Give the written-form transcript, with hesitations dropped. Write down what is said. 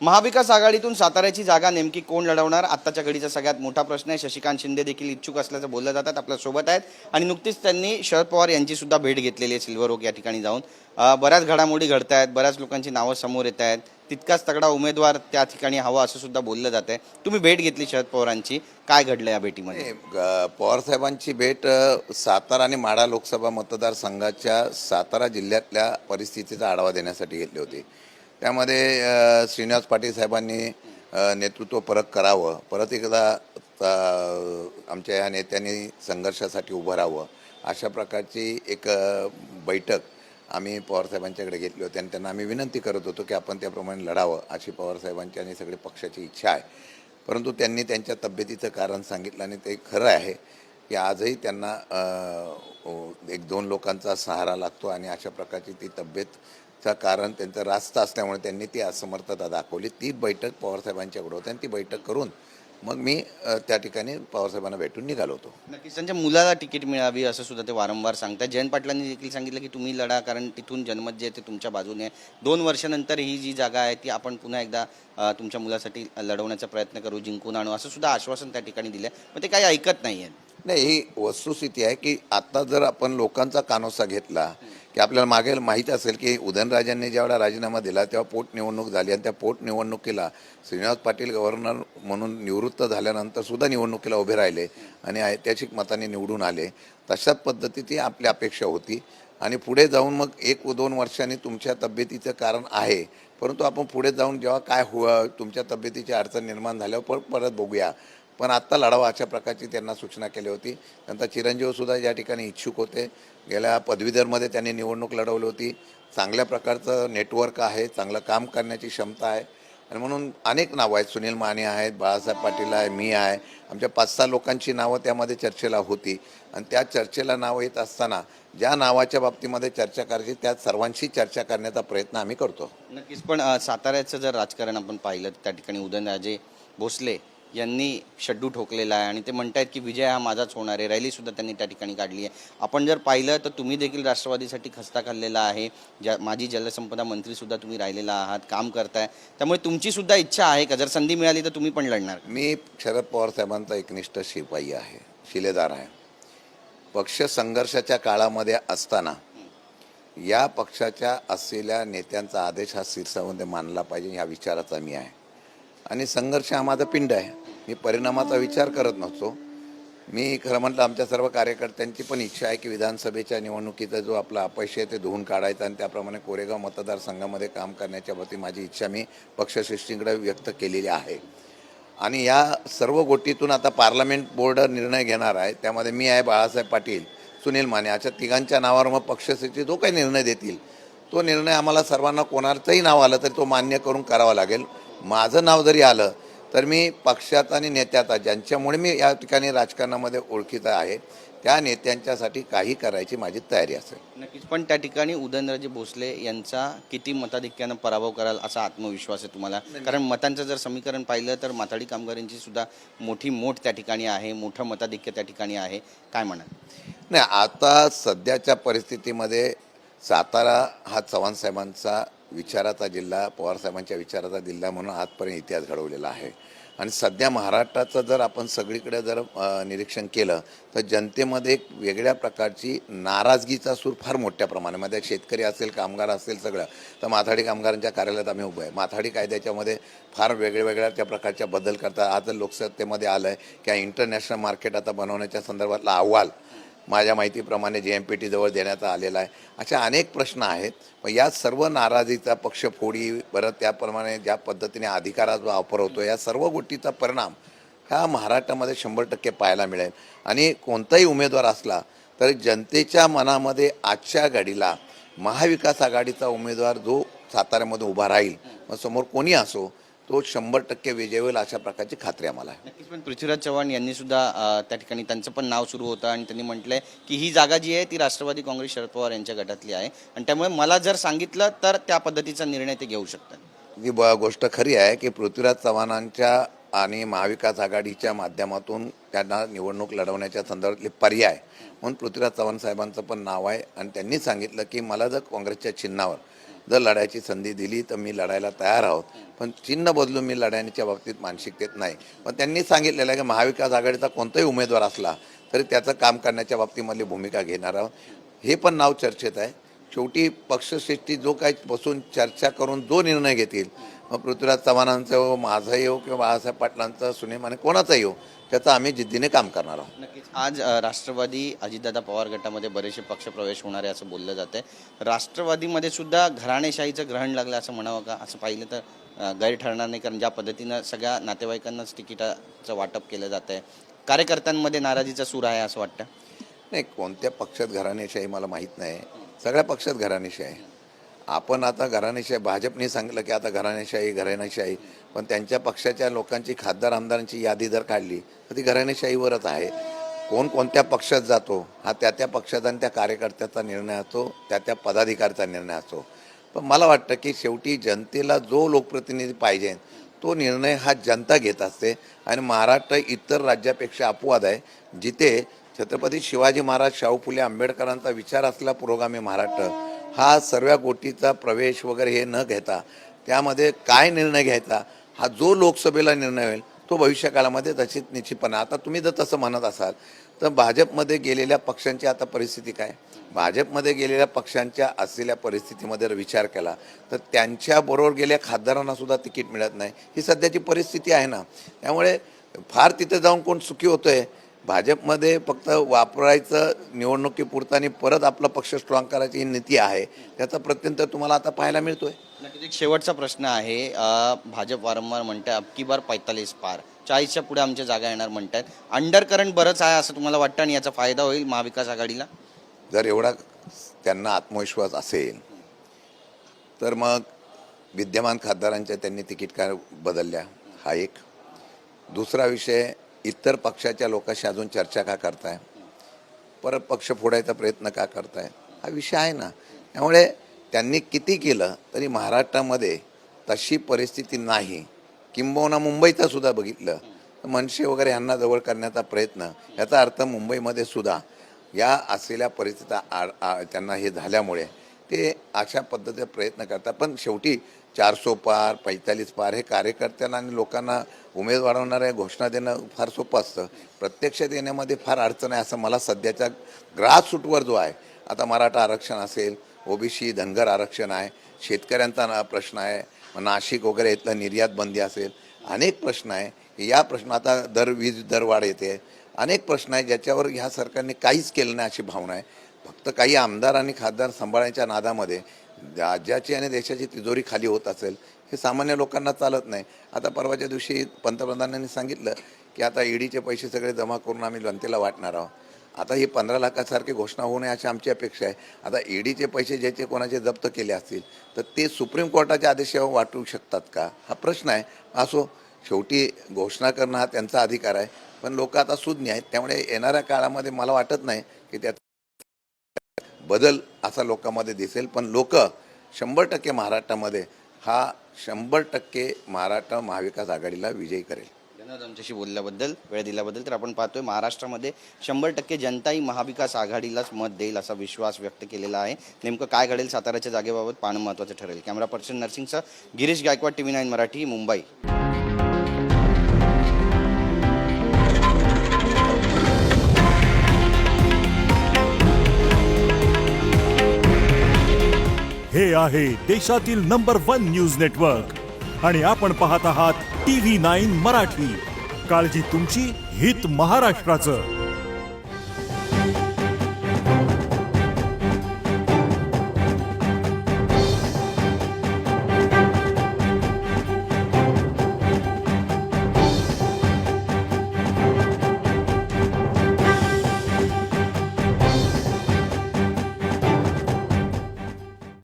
महाविकास आघाडीतून साताऱ्याची जागा नेमकी कोण लढवणार आत्ताच्या घडीचा सगळ्यात मोठा प्रश्न आहे। शशिकांत शिंदे देखील इच्छुक असल्याचं बोललं जातात, आपल्या सोबत आहेत आणि नुकतीच त्यांनी शरद पवार यांची सुद्धा भेट घेतलेली आहे सिल्वर ओक या ठिकाणी जाऊन। बऱ्याच घडामोडी घडत आहेत, बऱ्याच लोकांची नावं समोर येत आहेत, तितकाच तगडा उमेदवार त्या ठिकाणी हवा असं सुद्धा बोललं जात आहे। तुम्ही भेट घेतली शरद पवारांची, काय घडलं या भेटीमध्ये? पवार साहेबांची भेट सातारा आणि माढा लोकसभा मतदारसंघाच्या सातारा जिल्ह्यातल्या परिस्थितीचा आढावा देण्यासाठी घेतली होती। त्यामध्ये श्रीनिवास पाटील साहेबांनी नेतृत्व परत करावं, परत एकदा आमच्या या नेत्यांनी संघर्षासाठी उभं राहावं, अशा प्रकारची एक बैठक आम्ही पवारसाहेबांच्याकडे घेतली होती आणि त्यांना आम्ही विनंती करत होतो की आपण त्याप्रमाणे लढावं अशी पवारसाहेबांची आणि सगळी पक्षाची इच्छा आहे। परंतु त्यांनी त्यांच्या तब्येतीचं कारण सांगितलं आणि ते खरं आहे की आजही त्यांना एक दोन लोकांचा सहारा लागतो आणि अशा प्रकारची ती तब्येतचं कारण त्यांचं रास्त असल्यामुळे त्यांनी ती असमर्थता दाखवली। ती बैठक पवारसाहेबांच्याकडे होती आणि ती बैठक करून मग मी त्या ठिकाणी पवारसाहेबांना भेटून निघालो होतो। नक्कीच त्यांच्या मुलाला तिकीट मिळावी असं सुद्धा ते वारंवार सांगतात। जयंत पाटलांनी देखील सांगितलं की तुम्ही लढा, कारण तिथून जन्मत जे ते तुमच्या बाजूने आहे। 2 वर्षानंतर ही जी जागा आहे ती आपण पुन्हा एकदा तुमच्या मुलासाठी लढवण्याचा प्रयत्न करू, जिंकून आणू असं सुद्धा आश्वासन त्या ठिकाणी दिलं आहे। पण ते काही ऐकत नाही आहेत। नाही, ही वस्तुस्थिती आहे की आता जर आपण लोकांचा कानोसा घेतला की आपल्याला मागे माहीत असेल की उदयनराजेंनी ज्यावेळेला राजीनामा दिला तेव्हा पोटनिवडणूक झाली आणि त्या पोटनिवडणुकीला श्रीनिवास पाटील गव्हर्नर म्हणून निवृत्त झाल्यानंतर सुद्धा निवडणुकीला उभे राहिले आणि ऐतिहासिक मताने निवडून आले। तशाच पद्धतीची आपली अपेक्षा होती आणि पुढे जाऊन मग 1-2 वर्षांनी तुमच्या तब्येतीचं कारण आहे, परंतु आपण पुढे जाऊन जेव्हा काय तुमच्या तब्येतीची अडचण निर्माण झाल्यावर परत बघूया, पण आत्ता लढावा अशा प्रकारची त्यांना सूचना केली होती। नंतर चिरंजीवसुद्धा या ठिकाणी इच्छुक होते। गेल्या पदवीधरमध्ये त्यांनी निवडणूक लढवली होती। चांगल्या प्रकारचं नेटवर्क आहे, चांगलं काम करण्याची क्षमता आहे आणि म्हणून अनेक नावं आहेत। सुनील माने आहेत, बाळासाहेब पाटील आहे, मी आहे, आमच्या 5-6 लोकांची नावं त्यामध्ये चर्चेला होती आणि त्या चर्चेला नावं येत असताना ज्या नावाच्या बाबतीमध्ये चर्चा करायची त्या सर्वांशी चर्चा करण्याचा प्रयत्न आम्ही करतो। नक्कीच, पण साताऱ्याचं जर राजकारण आपण पाहिलं त्या ठिकाणी उदयनराजे भोसले यांनी शड्डू ठोकलेला आहे आणि ते म्हणत आहेत की विजय हा माझाच होणार आहे। रॅलीसुद्धा त्यांनी त्या ठिकाणी काढली आहे। आपण जर पाहिलं तर तुम्ही देखील राष्ट्रवादीसाठी खस्ता खाल्लेला आहे। माजी जलसंपदा मंत्रीसुद्धा तुम्ही राहिलेला आहात, काम करताय, त्यामुळे तुमचीसुद्धा इच्छा आहे का जर संधी मिळाली तर तुम्ही पण लढणार? मी शरद पवार साहेबांचा एकनिष्ठ शिपाई आहे, शिलेदार आहे। पक्ष संघर्षाच्या काळामध्ये असताना या पक्षाच्या असलेल्या नेत्यांचा आदेश हा शिरसावंत मानला पाहिजे ह्या विचाराचा मी आहे आणि संघर्ष हा माझा पिंड आहे। मी परिणामाचा विचार करत नसतो। मी खरं म्हटलं आमच्या सर्व कार्यकर्त्यांची पण इच्छा आहे की विधानसभेच्या निवडणुकीचा जो आपला अपयश आहे ते धुवून काढायचं आणि त्याप्रमाणे कोरेगाव मतदारसंघामध्ये काम करण्याच्या बाबतीत माझी इच्छा मी पक्षश्रेष्ठींकडे व्यक्त केलेली आहे आणि या सर्व गोष्टीतून आता पार्लमेंट बोर्ड निर्णय घेणार आहे। त्यामध्ये मी आहे, बाळासाहेब पाटील, सुनील माने अशा तिघांच्या नावावर मग पक्षश्रेष्ठी जो काही निर्णय देतील तो निर्णय आम्हाला सर्वांना कोणाचंही नाव आलं तरी तो मान्य करून करावा लागेल। माझं नाव जरी आलं तर मी पक्षाचा आणि नेत्याचा, ज्यांच्यामुळे मी या ठिकाणी राजकारणामध्ये ओळखीचा आहे, त्या नेत्यांच्यासाठी काही करायची माझी तयारी असेल। नक्कीच, पण त्या ठिकाणी उदयनराजे भोसले यांचा किती मताधिक्यानं पराभव कराल असा आत्मविश्वास आहे तुम्हाला? कारण मतांचं जर समीकरण पाहिलं तर माथाडी कामगारांची सुद्धा मोठी मोठ त्या ठिकाणी आहे, मोठं मताधिक्य त्या ठिकाणी आहे, काय म्हणाल? नाही, आता सध्याच्या परिस्थितीमध्ये सातारा हा चव्हाणसाहेबांचा विचाराचा जिल्हा, पवारसाहेबांच्या विचाराचा जिल्हा म्हणून आजपर्यंत इतिहास घडवलेला आहे आणि सध्या महाराष्ट्राचं जर आपण सगळीकडे जर निरीक्षण केलं तर जनतेमध्ये एक वेगळ्या प्रकारची नाराजगीचा सूर फार मोठ्या प्रमाणामध्ये, शेतकरी असेल, कामगार असेल, सगळं। तर माथाडी कामगारांच्या कार्यालयात आम्ही उभं आहे। माथाडी कायद्याच्यामध्ये फार वेगळ्या त्या प्रकारच्या बदल करतात। आज लोकसत्तेमध्ये आलं आहे की इंटरनॅशनल मार्केट आता बनवण्याच्या संदर्भातला अहवाल माझ्या माहितीप्रमाणे JMPT जवळ देण्यात आलेला आहे। अशा अनेक प्रश्न आहेत, पण या सर्व नाराजीचा, पक्षफोडी, परत त्याप्रमाणे ज्या पद्धतीने अधिकाराचा वापर होतो, या सर्व गोष्टीचा परिणाम हा महाराष्ट्रामध्ये 100% पाहायला मिळेल आणि कोणताही उमेदवार असला तर जनतेच्या मनामध्ये आजच्या घडीला महाविकास आघाडीचा उमेदवार जो साताऱ्यामध्ये उभा राहील, मग समोर कोणी असो, तो 100% विजय होईल अशा प्रकारची खात्री आम्हाला आहे। नक्कीच, पण पृथ्वीराज चव्हाण यांनी सुद्धा त्या ठिकाणी त्यांचं पण नाव सुरू होतं आणि त्यांनी म्हटलंय की ही जागा जी आहे ती राष्ट्रवादी काँग्रेस शरद पवार यांच्या गटातली आहे आणि त्यामुळे मला जर सांगितलं तर त्या पद्धतीचा निर्णय ते घेऊ शकतात। ही गोष्ट खरी आहे की पृथ्वीराज चव्हाणांच्या आणि महाविकास आघाडीच्या माध्यमातून त्यांना निवडणूक लढवण्याच्या संदर्भातले पर्याय म्हणून पृथ्वीराज चव्हाण साहेबांचं पण नाव आहे आणि त्यांनी सांगितलं की मला जर काँग्रेसच्या चिन्हावर जर लढायची संधी दिली तर मी लढायला तयार आहोत, पण चिन्ह बदलून मी लढण्याच्या बाबतीत मानसिकतेत नाही. पण त्यांनी सांगितलेलं आहे की महाविकास आघाडीचा कोणताही उमेदवार असला तरी त्याचं काम करण्याच्या बाबतीमधली भूमिका घेणार आहोत. हे पण नाव चर्चेत आहे. शेवटी पक्षश्रेष्ठी जो काही बसून चर्चा करून जो निर्णय घेतील, मग पृथ्वीराज चव्हाणांचा हो, माझा येऊ किंवा बाळासाहेब पाटलांचा, सुनेमाने कोणाचा येऊ, त्याचं आम्ही जिद्दीने काम करणार आहोत. नक्कीच आज राष्ट्रवादी अजितदादा पवार गटामध्ये बरेचसे पक्षप्रवेश होणार आहे असं बोललं जातं आहे. राष्ट्रवादीमध्ये सुद्धा घराणेशाहीचं ग्रहण लागलं असं म्हणावं का? असं पाहिलं तर गैर ठरणार नाही, कारण ज्या पद्धतीनं सगळ्या नातेवाईकांनाच तिकिटाचं वाटप केलं जातं आहे, कार्यकर्त्यांमध्ये नाराजीचा सूर आहे असं वाटतं. नाही, कोणत्या पक्षात घराणेशाही मला माहीत नाही. सगळ्या पक्षात घराणेशाही आहे. आपण आता घराणेशाही, भाजपने सांगितलं की आता घराणेशाही, पण त्यांच्या पक्षाच्या लोकांची, खासदार आमदारांची यादी जर काढली तर ती घराणेशाहीवरच आहे. कोण कोणत्या पक्षात जातो हा त्या पक्षाचा आणि त्या कार्यकर्त्याचा निर्णय असतो, त्या पदाधिकाऱ्याचा निर्णय असतो. पण मला वाटतं की शेवटी जनतेला जो लोकप्रतिनिधी पाहिजे तो निर्णय हा जनता घेत असते. आणि महाराष्ट्र इतर राज्यापेक्षा अपवाद आहे, जिथे छत्रपती शिवाजी महाराज, शाहू फुले आंबेडकरांचा विचार असलेला पुरोगामी महाराष्ट्र हा सर्व गोष्टीचा प्रवेश वगैरे हे न घेता त्यामध्ये काय निर्णय घ्यायचा हा जो लोकसभेला निर्णय होईल तो भविष्यकाळामध्ये तशीच निश्चितपणे. आता तुम्ही जर तसं म्हणत असाल तर भाजपमध्ये गेलेल्या पक्षांची आता परिस्थिती काय? भाजपमध्ये गेलेल्या पक्षांच्या असलेल्या परिस्थितीमध्ये जर विचार केला तर त्यांच्याबरोबर गेलेल्या खासदारांना सुद्धा तिकीट मिळत नाही. ही सध्याची परिस्थिती आहे ना. त्यामुळे फार तिथे जाऊन कोण सुखी होतोय? भाजपमध्ये फक्त वापरायचं निवडणुकीपुरतं आणि परत आपला पक्ष स्ट्रॉंग करायची ही नीती आहे. त्याचा प्रत्यंतर तुम्हाला आता पाहायला मिळतोय. नक्कीच एक शेवटचा प्रश्न आहे. भाजप वारंवार म्हणते अबकी बार 45 पार, 40च्या पुढे आमच्या जागा येणार म्हणतात. अंडर करंट बरंच आहे असं तुम्हाला वाटतं आणि याचा फायदा होईल महाविकास आघाडीला? जर एवढा त्यांना आत्मविश्वास असेल तर मग विद्यमान खासदारांच्या त्यांनी तिकीट का बदलल्या हा एक. दुसरा विषय, इतर पक्षाच्या लोकांशी अजून चर्चा का करताय, परत पक्ष फोडायचा प्रयत्न का करताय, हा विषय आहे ना. त्यामुळे त्यांनी किती केलं तरी महाराष्ट्रामध्ये तशी परिस्थिती नाही. किंबहुना मुंबईचा सुद्धा बघितलं तर मनसे वगैरे यांना जवळ करण्याचा प्रयत्न, याचा अर्थ मुंबईमध्ये सुद्धा या असलेल्या परिस्थिती त्यांना हे झाल्यामुळे ते अशा पद्धतीचा प्रयत्न करतात. पण शेवटी 400 पार, 45 पार हे कार्यकर्त्यांना आणि लोकांना उमेदवारांना घोषणा देणं फार सोपं असतं. प्रत्यक्षात येण्यामध्ये फार अडचण आहे असं मला सध्याच्या ग्रासरूटवर जो आहे, आता मराठा आरक्षण असेल, ओबीसी धनगर आरक्षण आहे, शेतकऱ्यांचा प्रश्न आहे, नाशिक वगैरे इथलं निर्यात बंदी असेल, अनेक प्रश्न आहे. या प्रश्न आता वीज दरवाढ येते, अनेक प्रश्न आहे ज्याच्यावर ह्या सरकारने काहीच केलं नाही अशी भावना आहे. फक्त काही आमदार आणि खासदार सांभाळण्याच्या नादामध्ये राज्याची आणि देशाची तिजोरी खाली होत असेल हे सामान्य लोकांना चालत नाही. आता परवाच्या दिवशी पंतप्रधानांनी सांगितलं की आता ईडीचे पैसे सगळे जमा करून आम्ही जनतेला वाटणार आहोत. आता ही 15 लाखासारखी घोषणा होऊ नये अशी आमची अपेक्षा आहे. आता ईडीचे पैसे ज्याचे कोणाचे जप्त केले असतील तर ते सुप्रीम कोर्टाच्या आदेशावर वाटू शकतात का, हा प्रश्न आहे. असो, शेवटी घोषणा करणं हा त्यांचा अधिकार आहे. पण लोक आता सुज्ञ आहेत, त्यामुळे येणाऱ्या काळामध्ये मला वाटत नाही की त्यात बदल असा लोकांमध्ये दिसेल. पण लोक 100% महाराष्ट्रामध्ये हा 100% महाराष्ट्र महाविकास आघाडीला विजयी करेल. धन्यवाद आमच्याशी बोलल्याबद्दल, वेळ दिल्याबद्दल. तर आपण पाहतोय महाराष्ट्रामध्ये 100% जनता ही महाविकास आघाडीलाच मत देईल असा विश्वास व्यक्त केलेला आहे. नेमकं काय घडेल साताऱ्याच्या जागेबाबत पाहणं महत्त्वाचं ठरेल. कॅमेरा पर्सन नर्सिंगचा गिरीश गायकवाड, TV9 मराठी, मुंबई. हे आहे देशातील नंबर 1 न्यूज नेटवर्क आणि आपण पाहत आहात TV9 मराठी. काळजी तुमची, हित महाराष्ट्राचं.